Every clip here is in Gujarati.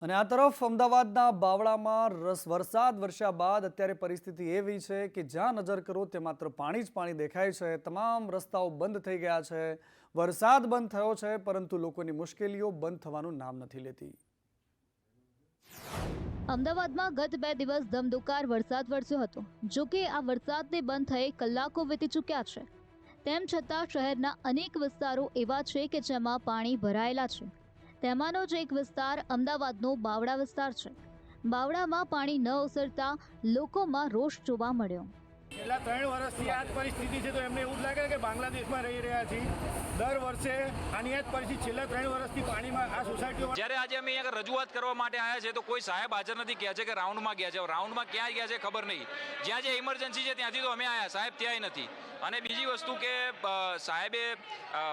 અને આ તરફ અમદાવાદના બાવળામાં વરસાદ વરસ્યા બાદ અત્યારે પરિસ્થિતિ એવી છે કે જ્યાં નજર કરો તે માત્ર પાણી જ પાણી દેખાય છે। તમામ રસ્તાઓ બંધ થઈ ગયા છે। વરસાદ બંધ થયો છે પરંતુ લોકોની મુશ્કેલીઓ બંધ થવાનું નામ નથી લેતી। અમદાવાદમાં ગત 2 દિવસ ધમધોકાર વરસાદ વરસ્યો હતો। જો કે આ વરસાદને બંધ થયે કલાકો વીતી ચૂક્યા છે। તેમ છતાં શહેરના અનેક વિસ્તારો એવા છે કે જેમાં પાણી ભરાયેલા છે। તેમાંનો જ એક વિસ્તાર અમદાવાદનો બાવળા વિસ્તાર છે। બાવળામાં પાણી ન ઓસરતા લોકોમાં રોષ જોવા મળ્યો। છેલ્લા 3 વર્ષથી આ જ પરિસ્થિતિ છે, તો એમને એવું જ લાગે કે બાંગ્લાદેશમાં રહી રહ્યા છીએ। દર વર્ષે આની જ પરિસ્થિતિ છેલ્લા 3 વર્ષથી પાણીમાં આ સોસાયટીઓ। જ્યારે આજે અમે અહીંયા રજૂઆત કરવા માટે આવ્યા છે તો કોઈ સાહેબ હાજર નથી, કહે છે કે રાઉન્ડમાં ગયા છે। રાઉન્ડમાં ક્યાં ગયા છે ખબર નહીં। જ્યાં જે ઇમરજન્સી છે ત્યાંથી તો અમે આવ્યા, સાહેબ ત્યાંય નથી। અને બીજી વસ્તુ કે સાહેબે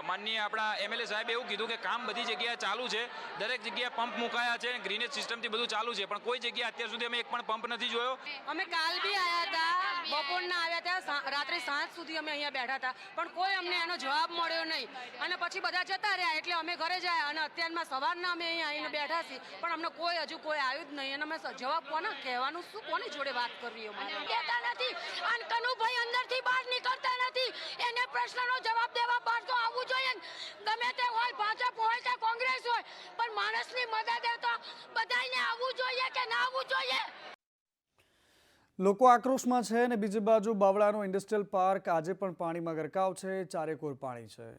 માનનીય આપણા એમએલએ સાહેબે એવું કીધું કે કામ બધી જગ્યાએ ચાલુ છે, દરેક જગ્યાએ પંપ મુકાયા છે, ગ્રીનેજ સિસ્ટમથી બધું ચાલુ છે, પણ કોઈ જગ્યાએ અત્યાર સુધી અમે એક પણ પંપ નથી જોયો। અમે કાલ બી આવ્યા હતા, બપોરના આવ્યા હતા, રાત્રે 7 સુધી અમે અહીંયા બેઠા હતા, પણ કોઈ અમને એનો જવાબ મળ્યો નહીં। અને પછી બધા જતા રહ્યા એટલે અમે ઘરે જાય અને અત્યારમાં સવારના અમે અહીંયા આવીને બેઠા છીએ, પણ અમને કોઈ હજુ કોઈ આવ્યું જ નહીં। અને અમે જવાબ કોને કહેવાનું, શું કોની જોડે વાત કરવી અમારે કહેતા નથી। અને કનુભાઈ અંદરથી બહાર નીકળતા નથી, એને પ્રશ્નનો જવાબ દેવા બહાર તો આવવું જોઈએ। ગમે તે હોય, ભાજપ હોય કે કોંગ્રેસ હોય, પણ માણસની મદદે તો બધાને આવવું જોઈએ કે ના આવવું જોઈએ। લોકો આક્રોશમાં છે અને બીજી બાજુ બાવળાનો ઇન્ડસ્ટ્રીયલ પાર્ક આજે પણ પાણીમાં ગરકાવ છે। ચારેકોર પાણી છે।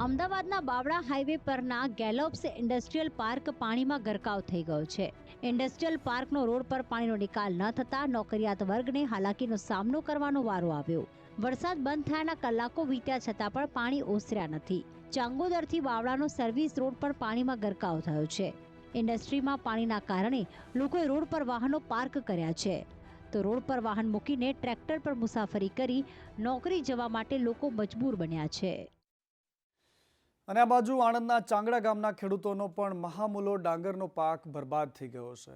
અમદાવાદના બાવળા હાઈવે પરના ગેલોપ્સ ઇન્ડસ્ટ્રીયલ પાર્ક પાણીમાં ગરકાવ થઈ ગયો છે। ઇન્ડસ્ટ્રીયલ પાર્કનો રોડ પર પાણીનો નિકાલ ન થતા નોકરિયાત વર્ગને હાલાકીનો સામનો કરવાનો વારો આવ્યો। વરસાદ બંધ થયાના કલાકો વીત્યા છતાં પણ પાણી ઓસર્યા નથી। ચાંગોદરથી બાવળાનો સર્વિસ રોડ પર પાણીમાં ગરકાવ થયો છે। ઇન્ડસ્ટ્રીમાં પાણીના કારણે લોકોએ રોડ પર વાહનો પાર્ક કર્યા છે, તો રોડ પર વાહન મૂકીને ટ્રેક્ટર પર મુસાફરી કરી નોકરી જવા માટે લોકો મજબૂર બન્યા છે। અને આ બાજુ આણંદના ચાંગડા ગામના ખેડૂતોનો પણ મહામૂલો ડાંગરનો પાક બરબાદ થઈ ગયો છે।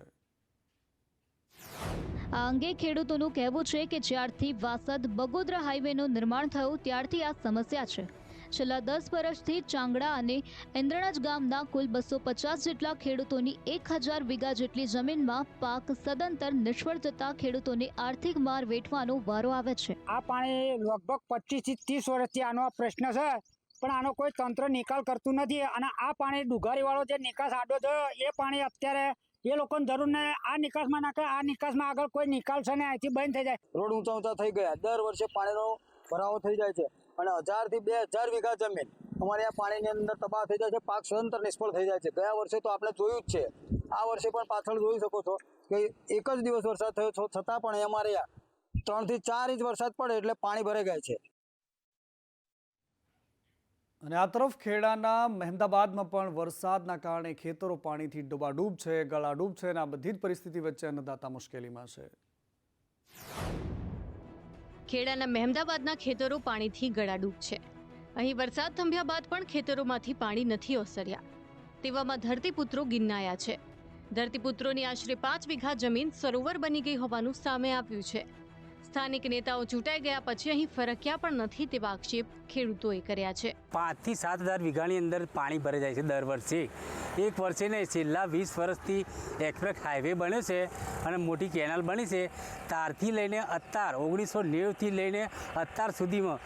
આ અંગે ખેડૂતોનું કહેવું છે કે જ્યારથી વાસદ બગોદરા હાઈવેનું નિર્માણ થયું ત્યારથી આ સમસ્યા છે। છેલ્લા 10 વર્ષથી ચાંગડા અને ઇન્દ્રણજ ગામના કુલ 250 જેટલા ખેડૂતોની 1000 વીઘા જેટલી જમીનમાં પાક સદંતર નિષ્ફળ જતા ખેડૂતોને આર્થિક માર વેઠવાનો વારો આવે છે। આ પાણી લગભગ 25 થી 30 વર્ષથી આનો પ્રશ્ન છે, પણ આનો કોઈ તંત્ર નિકાલ કરતું નથી। અને આ પાણી ડુગારીવાળો જે નિકાસ આડો છે એ પાણી અત્યારે એ લોકોને જરૂર ને આ નિકાસમાં નાખે, આ નિકાસમાં આગળ કોઈ નિકાલ છે ને અહીંથી બંધ થઈ જાય। રોડ ઊંચા ઊંચા થઈ ગયા, દર વર્ષે પાણીનો ભરાવો થઈ જાય છે અને 1000 થી 2000 વીઘા જમીન અમારે આ પાણીની અંદર તબાહ થઈ જાય છે। પાક સદંતર નિષ્ફળ થઈ જાય છે। ગયા વર્ષે તો આપણે જોયું જ છે, આ વર્ષે પણ પાછળ જોઈ શકો છો કે એક જ દિવસ વરસાદ થયો છતાં પણ અમારે 3 થી 4 ઇંચ વરસાદ પડે એટલે પાણી ભરાઈ જાય છે। અને આ તરફ ખેડાના મહેમદાબાદમાં પણ વરસાદના કારણે ખેતરો પાણીથી ડૂબાડૂબ છે, ગળાડૂબ છે અને આ બધી જ પરિસ્થિતિ વચ્ચે અન્નદાતા મુશ્કેલીમાં છે। ખેડાના મહેમદાબાદના ખેતરો પાણીથી ગળાડૂબ છે। અહીં વરસાદ થંભ્યા બાદ પણ ખેતરોમાંથી પાણી નથી ઓસર્યા। તેવામાં ધરતીપુત્રો ગિન્નાયા છે। ધરતીપુત્રોની આશરે 5 વીઘા જમીન સરોવર બની ગઈ હોવાનું સામે આવ્યું છે। સ્થાનિક નેતાઓ ચૂંટાઈ ગયા પછી અહીં ફરક્યા પણ નથી તેવા આક્ષેપ ખેડૂતોએ કર્યા છે। 5 થી 7000 વીઘાની અંદર પાણી ભરાઈ જાય છે દર વર્ષે। એક વર્ષે ને છેલ્લા 20 વર્ષથી એક્સપ્રેસ હાઈવે બન્યો છે અને મોટી કેનાલ બની છે, ત્યારથી લઈને અત્યાર 1990થી લઈને અત્યાર સુધીમાં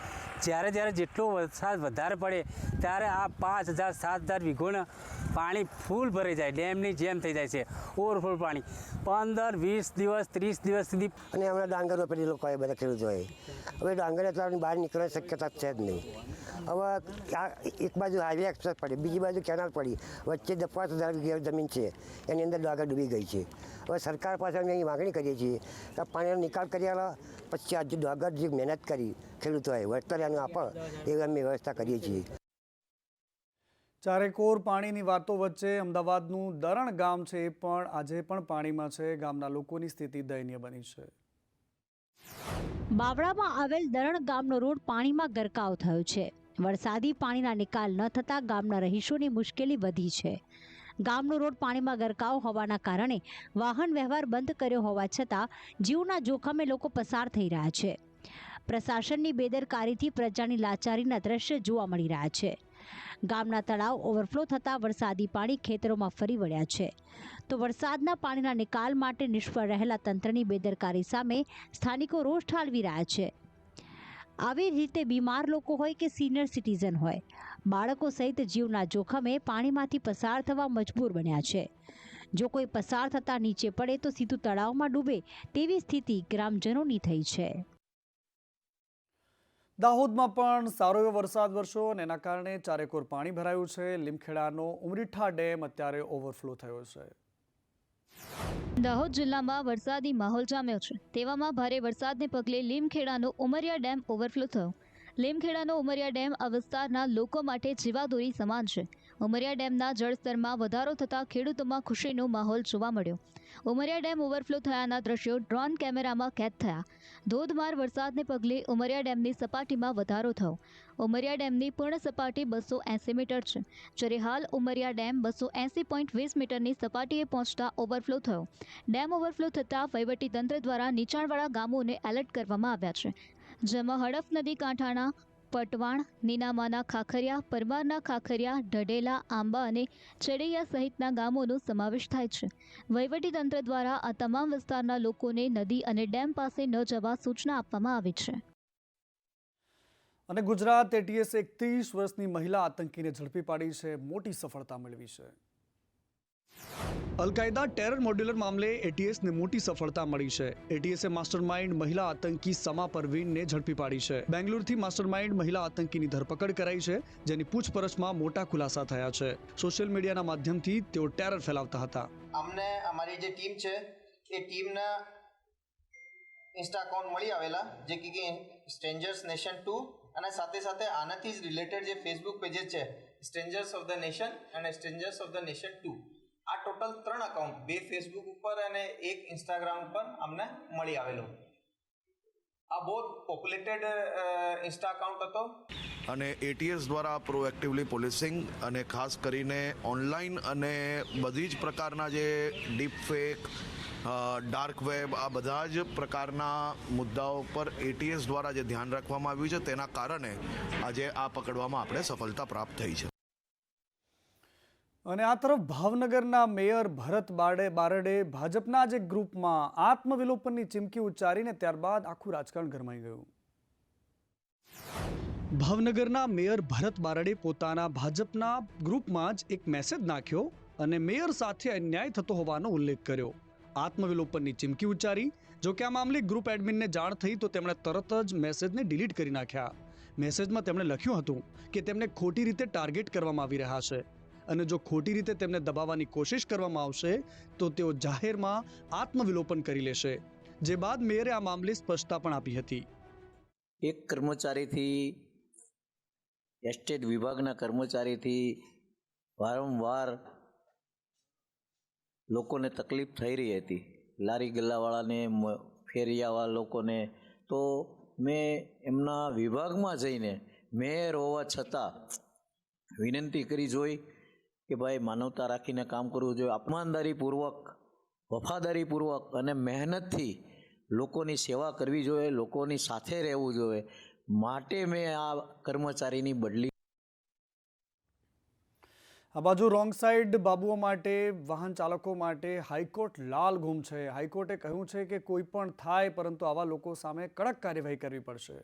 જ્યારે જેટલો વરસાદ વધારે પડે ત્યારે આ 5000 7000 વીઘોને પાણી ફૂલ ભરાઈ જાય, ડેમની જેમ થઈ જાય છે, ઓવરફ્લો પાણી 15 20 દિવસ 30 દિવસ સુધી। અને હમણાં ડાંગર રોપેલી લોકોએ બધા ખેડૂતોએ હવે ડાંગર એટલા બહાર નીકળવાની શક્યતા છે જ નહીં। હવે આ એક બાજુ હાઈવે એક્સપ્રેસ પડી, બીજી બાજુ કેનાલ પડી, વચ્ચે 5000 વીઘા જમીન છે, એની અંદર ડાંગર ડૂબી ગઈ છે। હવે સરકાર પાસે અમે અહીં માગણી કરીએ છીએ કે પાણીનો નિકાલ કરી આલો, પછી આજે ડાંગર જે મહેનત કરી ખેડૂતોએ વળતર એનું આપે એવી અમે વ્યવસ્થા કરીએ છીએ। ચારેકોર પાણીની વાતો વચ્ચે અમદાવાદનું દરણ ગામ છે એ પણ આજે પણ પાણીમાં છે। ગામના લોકોની સ્થિતિ દયનીય બની છે। બાવળામાં આવેલ દરણ ગામનો રોડ પાણીમાં ગરકાવ થયો છે। વરસાદી પાણીના નિકાલ ન થતા ગામના રહીશોની મુશ્કેલી વધી છે। ગામનો રોડ પાણીમાં ગરકાવ હોવાના કારણે વાહન વ્યવહાર બંધ કર્યો હોવા છતાં જીવના જોખમે લોકો પસાર થઈ રહ્યા છે। પ્રશાસનની બેદરકારીથી પ્રજાની લાચારીના દ્રશ્ય જોવા મળી રહ્યા છે। ગામના તળાવ ઓવરફ્લો થતાં વરસાદી પાણી ખેતરોમાં ફરી વળ્યા છે. તો વરસાદના પાણીના નિકાલ માટે નિષ્ફળ રહેલા તંત્રની બેદરકારી સામે સ્થાનિકો રોષ ઠાલવી રહ્યા છે. આવી રીતે બીમાર લોકો હોય કે સિનિયર સિટીઝન હોય, બાળકો સહિત જીવના જોખમે પાણીમાંથી પસાર થવા મજબૂર બન્યા છે. જો કોઈ પસાર થતાં નીચે પડે તો સીધું તળાવમાં ડૂબે તેવી સ્થિતિ ગ્રામજનોની થઈ છે. દાહોદમાં પણ સારો એવો વરસાદ વરસ્યો અને એના કારણે ચારેકોર પાણી ભરાયું છે. લીમખેડાનો ઉમરીઠા ડેમ અત્યારે ઓવરફ્લો થયો છે. દાહોદ જિલ્લામાં વરસાદી માહોલ જામ્યો છે. તેવામાં ભારે વરસાદને પગલે લીમખેડાનો ઉમરિયા ડેમ ઓવરફ્લો થયો. લીમખેડાનો ઉમરિયા ડેમ આ વિસ્તારના લોકો માટે જીવાદોરી સમાન છે. ઉમરિયા ડેમના જળસ્તરમાં વધારો થતાં ખેડૂતોમાં ખુશીનો માહોલ જોવા મળ્યો. ઉમરિયા ડેમ ઓવરફ્લો થયાના દ્રશ્યો ડ્રોન કેમેરામાં કેદ થયા. ધોધમાર વરસાદને પગલે ઉમરિયા ડેમની સપાટીમાં વધારો થયો. ઉમરિયા ડેમની પૂર્ણ સપાટી 280 મીટર છે, જ્યારે હાલ ઉમરિયા ડેમ 280.20 મીટરની સપાટીએ પહોંચતા ઓવરફ્લો થયો. ડેમ ઓવરફ્લો થતાં વહીવટીતંત્ર દ્વારા નીચાણવાળા ગામોને એલર્ટ કરવામાં આવ્યા છે, જેમાં હડફ નદી કાંઠાના પટવાણ, નીનામાના ખાખરિયા, પરમારના ખાખરિયા, ઢઢેલા, આંબા અને ચેડૈયા સહિતના ગામોનો સમાવેશ થાય છે. વહીવટીતંત્ર દ્વારા આ તમામ વિસ્તારના લોકોને નદી અને ડેમ પાસે ન જવા સૂચના આપવામાં આવી છે. અને ગુજરાત એટીએસે 31 વર્ષની મહિલા આતંકીને ઝડપી પાડી છે. મોટી સફળતા મેળવી છે. અલ-કાયદા ટેરર મોડ્યુલર મામલે એટીએસને મોટી સફળતા મળી છે. એટીએસે માસ્ટરમાઇન્ડ મહિલા આતંકી સમા પરવીનને ઝડપી પાડી છે. બેંગ્લોરથી માસ્ટરમાઇન્ડ મહિલા આતંકીની ધરપકડ કરાઈ છે, જેની પૂછપરછમાં મોટા ખુલાસા થયા છે. સોશિયલ મીડિયાના માધ્યમથી તેઓ ટેરર ફેલાવતા હતા. અમને અમારી જે ટીમ છે એ ટીમના ઇન્સ્ટા અકાઉન્ટ મળી આવેલા, જે કે સ્ટ્રેન્જર્સ નેશન 2, અને સાથે સાથે આનાથી જ રિલેટેડ જે ફેસબુક પેजेस છે, સ્ટ્રેન્જર્સ ઓફ ધ નેશન અને સ્ટ્રેન્જર્સ ઓફ ધ નેશન 2, આ ટોટલ 3 અકાઉન્ટ, 2 ફેસબુક ઉપર અને 1 ઇન્સ્ટાગ્રામ ઉપર અમને મળી આવેલો. આ બહુ પોપ્યુલેટેડ ઇન્સ્ટા અકાઉન્ટ હતો અને એટીએસ દ્વારા પ્રોએક્ટિવલી પોલીસિંગ અને ખાસ કરીને ઓનલાઈન અને બધી જ પ્રકારના જે ડીપ ફેક, ડાર્ક વેબ, આ બધા જ પ્રકારના મુદ્દાઓ પર એટીએસ દ્વારા જે ધ્યાન રાખવામાં આવ્યું છે, તેના કારણે આજે આ પકડવામાં આપણે સફળતા પ્રાપ્ત થઈ છે. અને આ તરફ ભાવનગરના મેયર ભરત બારડે ભાજપના જ એક ગ્રુપમાં આત્મવિલોપનની ચીમકી ઉચ્ચારીને ત્યારબાદ આખું રાજકારણ ગરમાઈ ગયું. ભાવનગરના મેયર ભરત બારડે પોતાના ભાજપના ગ્રુપમાં જ એક મેસેજ નાખ્યો અને મેયર સાથે અન્યાય થતો હોવાનો ઉલ્લેખ કર્યો. આત્મવિલોપનની ચીમકી ઉચ્ચારી. જો કે આ મામલે ગ્રુપ એડમિનને જાણ થઈ તો તેમણે તરત જ મેસેજને ડિલીટ કરી નાખ્યા. મેસેજમાં તેમણે લખ્યું હતું કે તેમને ખોટી રીતે ટાર્ગેટ કરવામાં આવી રહ્યા છે અને જો ખોટી રીતે તેમને દબાવવાની કોશિશ કરવામાં આવશે તો તેઓ જાહેરમાં આત્મવિલોપન કરી લેશે. જે બાદ મેયરે આ મામલે સ્પષ્ટતા પણ આપી હતી. એક કર્મચારીથી, એસ્ટેટ વિભાગના કર્મચારીથી વારંવાર લોકોને તકલીફ થઈ રહી હતી, લારી ગલ્લાવાળાને, ફેરિયાવાળા લોકોને. તો મેં એમના વિભાગમાં જઈને મેયર હોવા છતાં વિનંતી કરી જોઈ કે ભાઈ માનવતા રાખીને કામ કરવું જોઈએ, ઈમાનદારીપૂર્વક, વફાદારીપૂર્વક અને મહેનતથી લોકોની સેવા કરવી જોઈએ, લોકોની સાથે રહેવું જોઈએ. માટે મેં આ કર્મચારીની બદલી. આ બાજુ રોંગ સાઈડ બાબુઓ માટે, વાહન ચાલકો માટે હાઈકોર્ટ લાલ ગુમ છે. હાઈકોર્ટે કહ્યું છે કે કોઈ પણ થાય પરંતુ આવા લોકો સામે કડક કાર્યવાહી કરવી પડશે.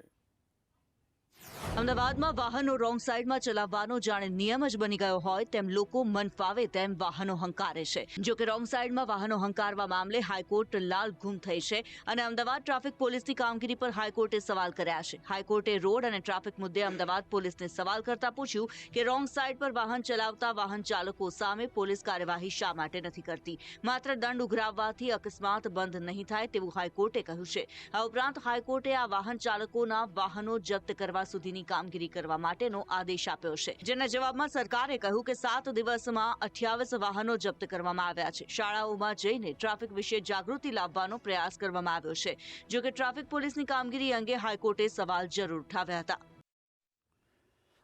અમદાવાદમાં વાહનો રોંગ સાઈડમાં ચલાવવાનો જાણે નિયમ જ બની ગયો હોય તેમ લોકો મન ફાવે તેમ વાહનો હંકારે છે. જો કે રોંગ સાઈડમાં વાહનો હંકારવા મામલે હાઈકોર્ટ લાલ ગુમ થઈ છે અને અમદાવાદ ટ્રાફિક પોલીસની કામગીરી પર હાઈકોર્ટે સવાલ કર્યા છે. હાઈકોર્ટે રોડ અને ટ્રાફિક મુદ્દે અમદાવાદ પોલીસને સવાલ કરતા પૂછ્યું કે રોંગ સાઈડ પર વાહન ચલાવતા વાહન ચાલકો સામે પોલીસ કાર્યવાહી શા માટે નથી કરતી? માત્ર દંડ ઉઘરાવવાથી અકસ્માત બંધ નહીં થાય તેવું હાઈકોર્ટે કહ્યું છે. આ ઉપરાંત હાઈકોર્ટે આ વાહન ચાલકોના વાહનો જપ્ત કરવા સુધીની કામગીરી કરવા માટેનો આદેશ આપ્યો છે, જેના જવાબમાં સરકારે કહ્યું કે 7 દિવસમાં 28 વાહનો જપ્ત કરવામાં આવ્યા છે. શાળાઓમાં જઈને ટ્રાફિક વિશે જાગૃતિ લાવવાનો પ્રયાસ કરવામાં આવ્યો છે. જો કે ટ્રાફિક પોલીસની કામગીરી અંગે હાઈકોર્ટે સવાલ જરૂર ઉઠાવ્યા હતા.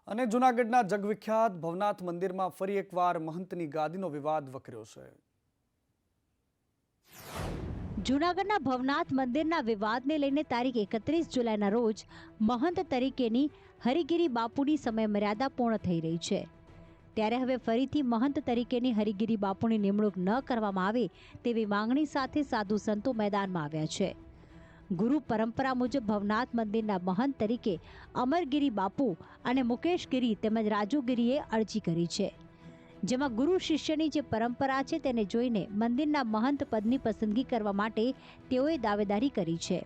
અને જૂનાગઢના જગવિખ્યાત ભવનાથ મંદિરમાં ફરી એકવાર મહંતની ગાદીનો વિવાદ વકર્યો છે. જૂનાગઢના ભવનાથ મંદિરના વિવાદને લઈને તારીખ 31 જુલાઈના રોજ મહંત તરીકેની હરિગીરી બાપુની સમય મર્યાદા પૂર્ણ થઈ રહી છે. ત્યારે હવે ફરીથી મહંત તરીકેની હરિગીરી બાપુની નિમણૂક ન કરવામાં આવે તેવી માંગણી સાથે સાધુ સંતો મેદાનમાં આવ્યા છે. ગુરુ પરંપરા મુજબ ભવનાથ મંદિરના મહંત તરીકે અમરગીરી બાપુ અને મુકેશગીરી તેમજ રાજુગીરીએ અરજી કરી છે, જેમાં ગુરુ શિષ્યની જે પરંપરા છે તેને જોઈને મંદિરના મહંત પદની પસંદગી કરવા માટે તેઓએ દાવેદારી કરી છે.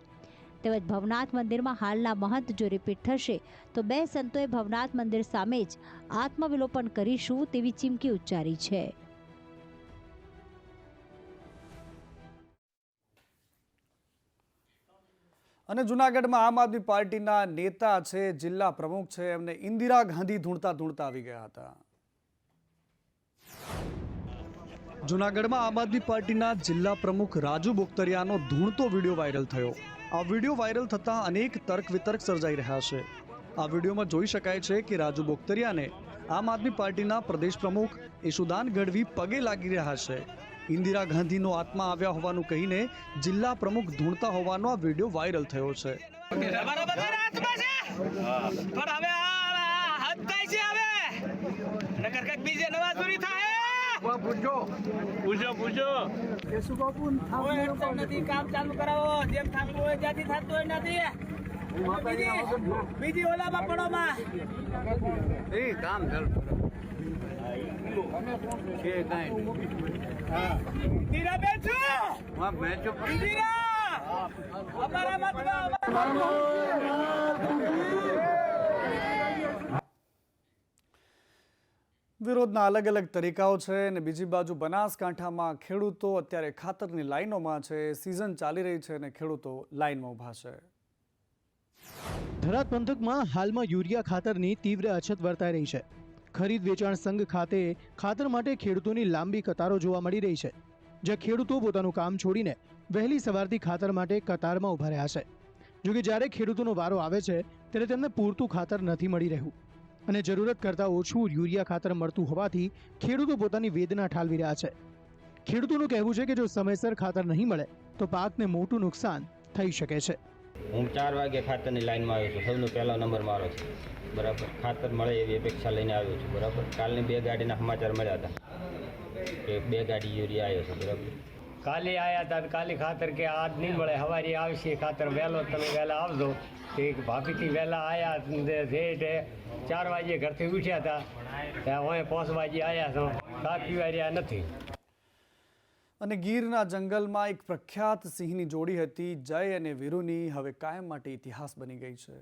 તેમજ ભવનાથ મંદિરમાં હાલના મહંત જો રિપીટ થશે તો 2 સંતોએ ભવનાથ મંદિર સામે જ આત્મવિલોપન કરીશું તેવી ચીમકી ઉચ્ચારી છે. અને જૂનાગઢમાં આમ આદમી પાર્ટીના નેતા છે, જિલ્લા પ્રમુખ છે, એમને ઇન્દિરા ગાંધી ધૂણતા ધૂણતા આવી ગયા હતા. જૂનાગઢમાં આમ આદમી પાર્ટીના જિલ્લા પ્રમુખ રાજુ બોક્તરિયાનો ધૂણતો વિડીયો વાયરલ થયો. આ વિડીયો વાયરલ થતાં અનેક તર્ક વિતર્ક સર્જાઈ રહ્યા છે. આ વિડીયોમાં જોઈ શકાય છે કે રાજુ બોક્તરિયાને આમ આદમી પાર્ટીના પ્રદેશ પ્રમુખ યશુદાન ગઢવી પગે લાગી રહ્યા છે. ઇન્દિરા ગાંધીનો આત્મા આવ્યા હોવાનું કહીને જિલ્લા પ્રમુખ ધૂણતા હોવાનો આ વિડીયો વાયરલ થયો છે. બીજી ઓલામાં પડોમાં વિરોધના અલગ અલગ તરીકાઓ છે અને બીજી બાજુ બનાસકાંઠામાં ખેડૂતો અત્યારે ખાતરની લાઈનોમાં છે. સિઝન ચાલી રહી છે અને ખેડૂતો લાઈનમાં ઊભા છે. થરાદ પંથકમાં હાલમાં યુરિયા ખાતરની તીવ્ર અછત વર્તાઈ રહી છે. ખરીદ વેચાણ સંઘ ખાતે ખાતર માટે ખેડૂતોની લાંબી કતારો જોવા મળી રહી છે, જ્યાં ખેડૂતો પોતાનું કામ છોડીને વહેલી સવારથી ખાતર માટે કતારમાં ઊભા રહ્યા છે. જોકે જ્યારે ખેડૂતોનો વારો આવે છે ત્યારે તેમને પૂરતું ખાતર નથી મળી રહ્યું અને જરૂરત કરતાં ઓછું યુરિયા ખાતર મળતું હોવાથી ખેડૂતો પોતાની વેદના ઠાલવી રહ્યા છે. ખેડૂતોનું કહેવું છે કે જો સમયસર ખાતર નહીં મળે તો પાકને મોટું નુકસાન થઈ શકે છે. હું 4 વાગે ખાતરની લાઈનમાં આવ્યો છું. સૌનો પહેલો નંબર મારો છે. બરાબર, ખાતર મળે એવી અપેક્ષા લઈને આવ્યો છું. બરાબર, કાલની 2 ગાડીના સમાચાર મળ્યા હતા કે 2 ગાડી યુરિયા આવ્યો છે. બરાબર, કાલે આવ્યા હતા, કાલે ખાતર કે આજ નહીં મળે, સવારે આવશે ખાતર વહેલો, તમે વહેલા આવજો. તે ભાભીથી વહેલા આવ્યા, રેટ 4 વાગે ઘરથી ઉઠ્યા હતા, ત્યાં હું 5 વાગે આવ્યા છો, ખાત પીવા રહ્યા નથી. અને ગીરના જંગલમાં એક પ્રખ્યાત સિંહની જોડી હતી, જય અને વીરુની, હવે કાયમ માટે ઇતિહાસ બની ગઈ છે.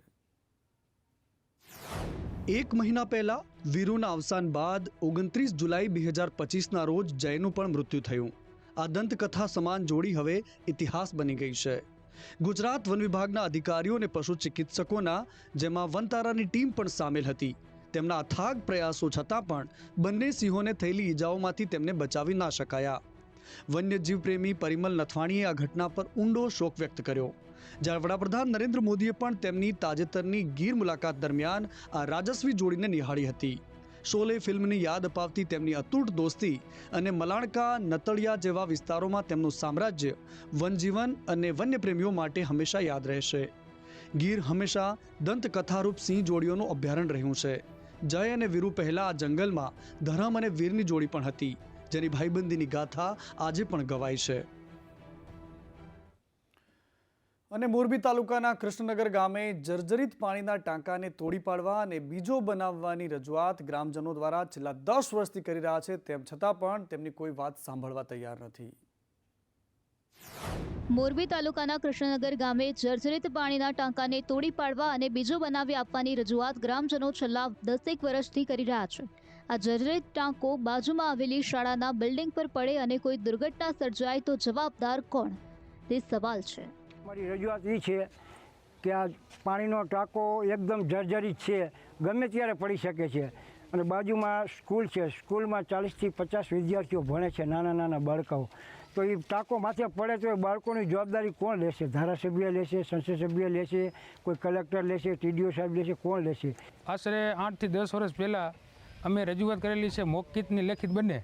1 મહિના પહેલા વીરુના અવસાન બાદ 29 જુલાઈ 2025ના રોજ જયનું પણ મૃત્યુ થયું. આ દંતકથા સમાન જોડી હવે ઇતિહાસ બની ગઈ છે. ગુજરાત વન વિભાગના અધિકારીઓ અને પશુ ચિકિત્સકોના, જેમાં વનતારાની ટીમ પણ સામેલ હતી, તેમના અથાગ પ્રયાસો છતાં પણ બંને સિંહોને થયેલી ઈજાઓમાંથી તેમને બચાવી ના શકાયા. વન્યજીવ પ્રેમી પરિમલ નથવાણીએ આ ઘટના પર ઊંડો શોક વ્યક્ત કર્યો. જ્યારે વડાપ્રધાન નરેન્દ્ર મોદીએ પણ તેમની તાજેતરની ગીર મુલાકાત દરમિયાન આ રાજસ્વી જોડીને નિહાળી હતી. શોલે ફિલ્મની યાદ અપાવતી તેમની અતૂટ દોસ્તી અને મલાણકા, નતળિયા જેવા વિસ્તારોમાં તેમનું સામ્રાજ્ય વનજીવન અને વન્યપ્રેમીઓ માટે હંમેશા યાદ રહેશે. ગીર હંમેશા દંતકથારૂપ સિંહ જોડીઓનું અભયારણ્ય રહ્યું છે. જય અને વીરુ પહેલા આ જંગલમાં ધરમ અને વીરની જોડી પણ હતી, જેની ભાઈબંધીની ગાથા આજે પણ ગવાય છે. અને મોરબી તાલુકાના કૃષ્ણનગર ગામે જર્જરિત પાણીના ટાંકાને તોડી પાડવા અને બીજો બનાવવાની રજૂઆત ગ્રામજનો દ્વારા છેલ્લા 10 વર્ષથી કરી રહ્યા છે, તેમ છતાં પણ તેમની કોઈ વાત સાંભળવા તૈયાર નથી. મોરબી તાલુકાના કૃષ્ણનગર ગામે જર્જરિત પાણીના ટાંકાને તોડી પાડવા અને બીજો બનાવી આપવાની રજૂઆત ગ્રામજનો છેલ્લા 10 વર્ષથી કરી રહ્યા છે. આ જર્જરિત ટાંકો બાજુમાં આવેલી શાળાના બિલ્ડિંગ પર પડે અને કોઈ દુર્ઘટના સર્જાય તો જવાબદાર કોણ, તે સવાલ છે. અમારી રજૂઆત એ છે કે આ પાણીનો ટાંકો એકદમ જર્જરિત છે, ગમે ત્યારે પડી શકે છે અને બાજુમાં સ્કૂલ છે, સ્કૂલમાં 40થી 50 વિદ્યાર્થીઓ ભણે છે, નાના નાના બાળકો. તો એ ટાંકો માથે પડે તો એ બાળકોની જવાબદારી કોણ લેશે? ધારાસભ્ય લેશે, સંસદ સભ્ય લેશે, કોઈ કલેક્ટર લેશે, TDO સાહેબ લેશે, કોણ લેશે? આશરે 8 થી 10 વર્ષ પહેલાં અમે રજૂઆત કરેલી છે, મૌખિકની લેખિત બંને.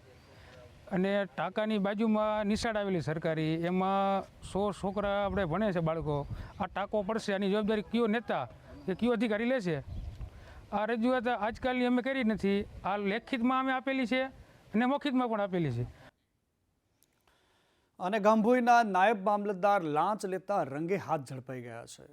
અને ટાંકાની બાજુમાં નિશાળ આવેલી સરકારી, એમાં 100 છોકરા આપણે ભણે છે બાળકો. આ ટાંકો પડશે, આની જવાબદારી કયો નેતા કે કયો અધિકારી લેશે? આ રજૂઆત આજકાલની અમે કરી નથી. આ લેખિતમાં અમે આપેલી છે અને મૌખિતમાં પણ આપેલી છે. અને ગામભોઈના નાયબ મામલતદાર લાંચ લેતા રંગે હાથ ઝડપાઈ ગયા છે.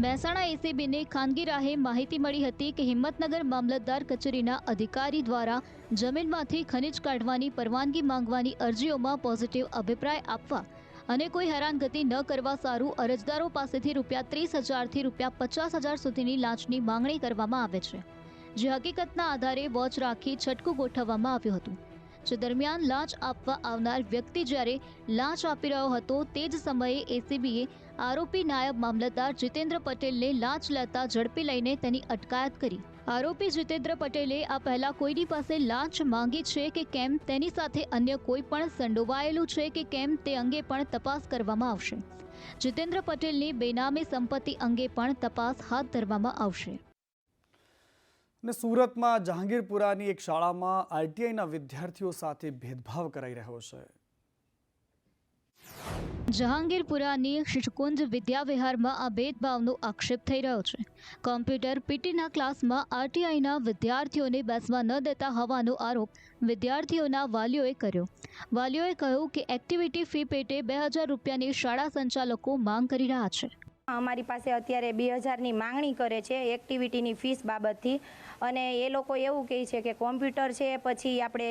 મહેસાણા એસીબીને ખાનગી રાહે માહિતી મળી હતી કે હિંમતનગર મામલતદાર કચેરીના અધિકારી દ્વારા જમીનમાંથી ખનિજ કાઢવાની પરવાનગી માંગવાની અરજીઓમાં પોઝિટિવ અભિપ્રાય આપવા અને કોઈ હેરાનગતિ ન કરવા સારું અરજદારો પાસેથી ₹30,000થી ₹50,000 સુધીની લાંચની માંગણી કરવામાં આવે છે. જે હકીકતના આધારે વોચ રાખી છટકું ગોઠવવામાં આવ્યું હતું. જે દરમિયાન લાંચ આપવા આવનાર વ્યક્તિ જ્યારે લાંચ આપી રહ્યો હતો તે જ સમયે એસીબીએ આરોપી નાયબ મામલતદાર જીતેન્દ્ર પટેલને લાંચ લેતા ઝડપી લઈને તેની અટકાયત કરી. આરોપી જીતેન્દ્ર પટેલે આ પહેલા કોઈની પાસે લાંચ માંગી છે કે કેમ, તેની સાથે અન્ય કોઈ પણ સંડોવાયેલું છે કે કેમ તે અંગે પણ તપાસ કરવામાં આવશે. જીતેન્દ્ર પટેલની બેનામી સંપત્તિ અંગે પણ તપાસ હાથ ધરવામાં આવશે. અને સુરતમાં જહાંગીરપુરાની એક શાળામાં આઈટીઆઈના વિદ્યાર્થીઓ સાથે ભેદભાવ કરાઈ રહ્યો છે. જહાંગીરપુરાની શિશુકુંજ વિદ્યાવિહારમાં આ ભેદભાવનો આક્ષેપ થઈ રહ્યો છે. કોમ્પ્યુટર પીટીના ક્લાસમાં આરટીઆઈના વિદ્યાર્થીઓને બેસવા ન દેતા હોવાનો આરોપ વિદ્યાર્થીઓના વાલીઓએ કર્યો. વાલીઓએ કહ્યું કે એક્ટિવિટી ફી પેટે ₹2,000ની શાળા સંચાલકો માંગ કરી રહ્યા છે. અમારી પાસે અત્યારે 2,000ની માંગણી કરે છે એક્ટિવિટીની ફીસ બાબતથી, અને એ લોકો એવું કહે છે કે કોમ્પ્યુટર છે, પછી આપણે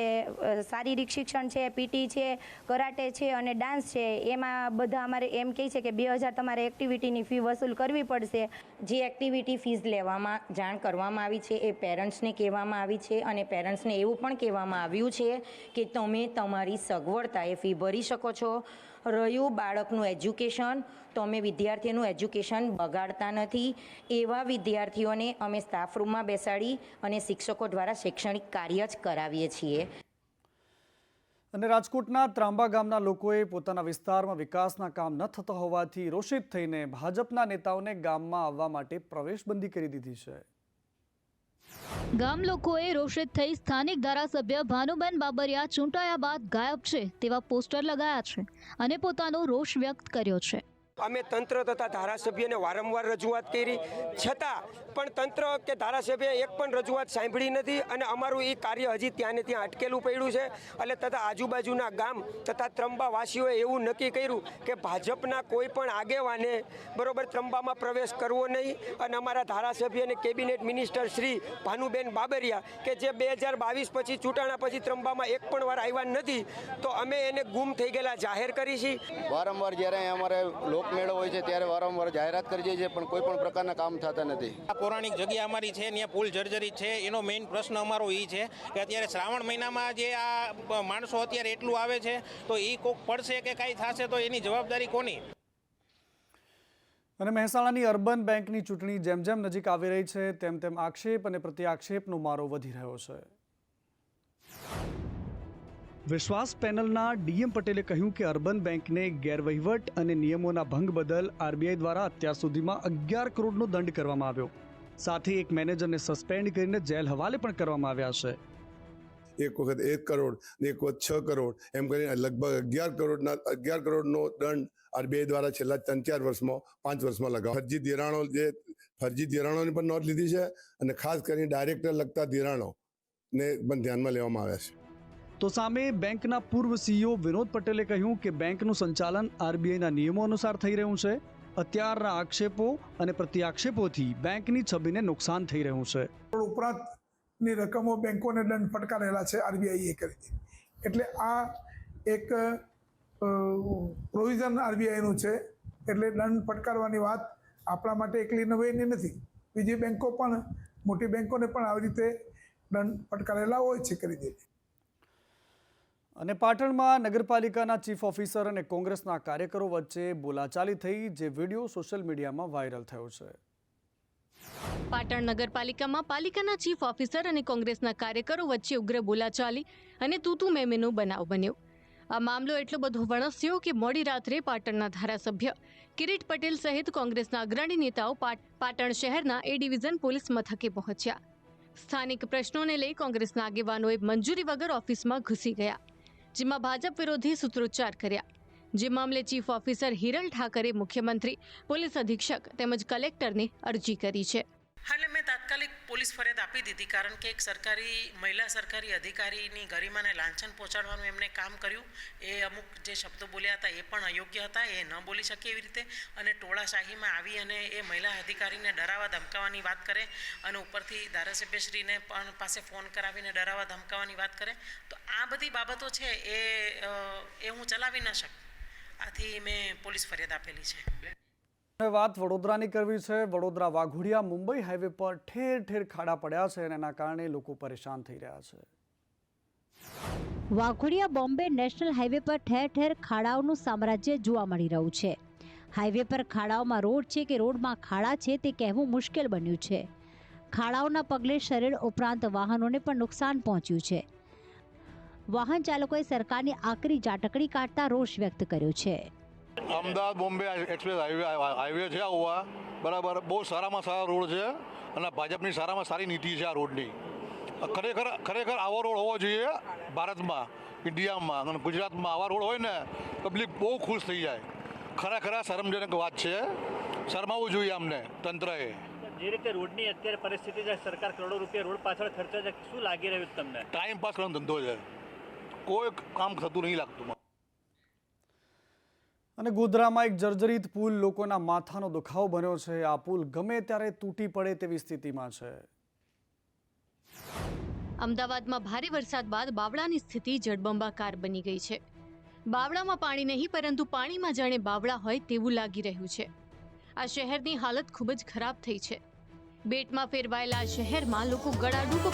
શારીરિક શિક્ષણ છે, પીટી છે, કરાટે છે અને ડાન્સ છે, એમાં બધા અમારે એમ કહે છે કે 2,000 તમારે એક્ટિવિટીની ફી વસૂલ કરવી પડશે. જે એક્ટિવિટી ફીસ લેવામાં જાણ કરવામાં આવી છે એ પેરેન્ટ્સને કહેવામાં આવી છે, અને પેરેન્ટ્સને એવું પણ કહેવામાં આવ્યું છે કે તમે તમારી સગવડતાએ ફી ભરી શકો છો. રહ્યું બાળકનું એજ્યુકેશન, તો અમે વિદ્યાર્થીઓનું એજ્યુકેશન બગાડતા નથી. એવા વિદ્યાર્થીઓને અમે સ્ટાફ રૂમમાં બેસાડી અને શિક્ષકો દ્વારા શૈક્ષણિક કાર્ય જ કરાવીએ છીએ. અને રાજકોટના ત્રાંબા ગામના લોકોએ પોતાના વિસ્તારમાં વિકાસના કામ ન થતા હોવાથી રોષિત થઈને ભાજપના નેતાઓને ગામમાં આવવા માટે પ્રવેશબંધી કરી દીધી છે. ગામ લોકોએ રોષિત થઈ સ્થાનિક ધારાસભ્ય ભાનુબેન બાબરિયા ચૂંટાયા બાદ ગાયબ છે તેવા પોસ્ટર લગાયા છે અને પોતાનો રોષ વ્યક્ત કર્યો છે. અમે તંત્ર તથા ધારાસભ્યને વારંવાર રજૂઆત કરી, છતાં પણ તંત્ર કે ધારાસભ્ય એક પણ રજૂઆત સાંભળી નથી, અને અમારું એ કાર્ય હજી ત્યાં ને ત્યાં અટકેલું પડ્યું છે. એટલે તથા આજુબાજુના ગામ તથા ત્રંબાવાસીઓએ એવું નક્કી કર્યું કે ભાજપના કોઈ પણ આગેવાને બરોબર ત્રંબામાં પ્રવેશ કરવો નહીં, અને અમારા ધારાસભ્ય અને કેબિનેટ મિનિસ્ટર શ્રી ભાનુબેન બાબરિયા કે જે 2022 પછી ચૂંટાણા પછી ત્રંબામાં એક પણ વાર આવ્યા નથી, તો અમે એને ગુમ થઈ ગયેલા જાહેર કરી છે. વારંવાર જ્યારે અમારે લોકમેળો હોય છે ત્યારે વારંવાર જાહેરાત કરી છે, પણ કોઈ પણ પ્રકારના કામ થતા નથી. પૌરાણિક જગ્યા અમારી છે, ત્યાં પુલ જર્જરિત છે. એનો મેઇન પ્રશ્ન અમારો એ છે કે અત્યારે શ્રાવણ મહિનામાં જે આ માણસો અત્યારે એટલું આવે છે, તો એ કોક પડશે કે કાંઈ થશે તો એની જવાબદારી કોની? અને મહેસાણાની અર્બન બેંકની ચૂંટણી જેમ જેમ નજીક આવી રહી છે તેમ તેમ આક્ષેપ અને પ્રત્યાક્ષેપનો મારો વધી રહ્યો છે. વિશ્વાસ પેનલના ડીએમ પટેલે કહ્યું કે અર્બન બેંકને ગેરવહીવટ અને નિયમોના ભંગ બદલ આરબીઆઈ દ્વારા અત્યાર સુધીમાં 11 કરોડનો દંડ કરવામાં આવ્યો. સાથે એક મેનેજરને સસ્પેન્ડ કરીને જેલ હવાલે પણ કરવામાં આવ્યા છે. એક વખત 1 કરોડ, એક વખત 6 કરોડ, એમ કરીને લગભગ 11 કરોડનો દંડ આરબીઆઈ દ્વારા છેલ્લા 3-4 વર્ષમાં 5 વર્ષમાં લગાવ્યો. ફરજી ધિરાણોની પણ નોંધ લીધી છે, અને ખાસ કરીને ડાયરેક્ટર લગતા ધિરાણોને પણ ધ્યાનમાં લેવામાં આવ્યા છે. તો સામે બેંકના પૂર્વ સીઈઓ વિનોદ પટેલે કહ્યું કે બેંકનું સંચાલન આરબીઆઈના નિયમો અનુસાર થઈ રહ્યું છે. અત્યારના આક્ષેપો અને પ્રત્યાક્ષેપોથી બેંકની છબીને નુકસાન થઈ રહ્યું છે. ઉપરાંતની રકમો બેંકોને દંડ ફટકારેલા છે આરબીઆઈએ કરી. એટલે આ એક પ્રોવિઝન આરબીઆઈનું છે, એટલે દંડ ફટકારવાની વાત આપણા માટે એકલી નવાઈની નથી. બીજી બેંકો પણ, મોટી બેંકોને પણ આવી રીતે દંડ ફટકારેલા હોય છે કરી દે. અને પાટણમાં નગરપાલિકાના ચીફ ઓફિસર અને કોંગ્રેસના કાર્યકરો વચ્ચે બોલાચાલી થઈ, જે વિડીયો સોશિયલ મીડિયામાં વાયરલ થયો છે. પાટણ નગરપાલિકામાં પાલિકાના ચીફ ઓફિસર અને કોંગ્રેસના કાર્યકરો વચ્ચે ઉગ્ર બોલાચાલી અને તૂતુ મેમેનો બનાવ બન્યો. આ મામલો એટલો બધો વણસ્યો કે મોડી રાત્રે પાટણના ધારાસભ્ય કિરીટ પટેલ સહિત કોંગ્રેસના અગ્રણી નેતાઓ પાટણ શહેરના એ ડિવિઝન પોલીસ મથકે પહોંચ્યા. સ્થાનિક પ્રશ્નોને લઈ કોંગ્રેસના આગેવાનોએ મંજૂરી વગર ઓફિસમાં ઘૂસી ગયા, જેમાં ભાજપ વિરોધી સૂત્રોચ્ચાર કર્યા. જે મામલે ચીફ ઓફિસર હિરલ ઠાકરે મુખ્યમંત્રી, પોલીસ અધિક્ષક તેમજ કલેક્ટરને અરજી કરી છે. હા, એટલે મેં તાત્કાલિક પોલીસ ફરિયાદ આપી દીધી, કારણ કે એક મહિલા સરકારી અધિકારીની ગરિમાને લાંછન પહોંચાડવાનું એમને કામ કર્યું. એ અમુક જે શબ્દો બોલ્યા હતા એ પણ અયોગ્ય હતા, એ ન બોલી શકે એવી રીતે, અને ટોળાશાહીમાં આવી અને એ મહિલા અધિકારીને ડરાવવા ધમકાવવાની વાત કરે અને ઉપરથી ધારાસભ્યશ્રીને પણ પાસે ફોન કરાવીને ડરાવવા ધમકાવવાની વાત કરે, તો આ બધી બાબતો છે એ હું ચલાવી ન શકું. આથી મેં પોલીસ ફરિયાદ આપેલી છે. વાત વડોદરાની કરવી છે. વડોદરા વાઘોડિયા મુંબઈ હાઈવે પર ઠેર ઠેર ખાડા પડ્યા છે અને એના કારણે લોકો પરેશાન થઈ રહ્યા છે. વાઘોડિયા બોમ્બે નેશનલ હાઈવે પર ઠેર ઠેર ખાડાઓનું સામ્રાજ્ય જોવા મળી રહ્યું છે. હાઈવે પર ખાડાઓમાં રોડ છે કે રોડમાં ખાડા છે તે કહેવું મુશ્કેલ બન્યું છે. ખાડાઓના પગલે શરીર ઉપરાંત વાહનોને પણ નુકસાન પહોંચ્યું છે. વાહન ચાલકોએ સરકારની આકરી ઝાટકડી કાઢતા રોષ વ્યક્ત કર્યો છે. અમદાવાદ બોમ્બે એક્સપ્રેસ હાઈવે છે આ બરાબર, બહુ સારામાં સારા રોડ છે અને ભાજપની સારામાં સારી નીતિ છે આ રોડની. ખરેખર આવો રોડ હોવો જોઈએ ભારતમાં, ઇન્ડિયામાં અને ગુજરાતમાં. આવા રોડ હોય ને પબ્લિક બહુ ખુશ થઈ જાય. ખરેખર શરમજનક વાત છે, શરમાવવું જોઈએ અમને તંત્રએ. જે રીતે રોડની અત્યારે પરિસ્થિતિ છે, સરકાર કરોડો રૂપિયા રોડ પાછળ ખર્ચે છે, શું લાગી રહ્યું તમને? ટાઈમ પાસ કરવાનો ધંધો છે, કોઈ કામ થતું નહીં લાગતું. અને ગોધરામાં એક જર્જરિત પુલ લોકોના માથાનો દુખાવો બન્યો છે. આ પુલ ગમે ત્યારે તૂટી પડે તેવી સ્થિતિમાં છે. અમદાવાદમાં ભારે વરસાદ બાદ બાવળાની સ્થિતિ જળબંબાકાર બની ગઈ છે. બાવળામાં પાણી નહીં, પરંતુ પાણીમાં જાણે બાવળા હોય તેવું લાગી રહ્યું છે. આ શહેરની હાલત ખૂબ જ ખરાબ થઈ છે. બેટમાં ફેરવાયેલા શહેરમાં લોકો ગળાડૂબ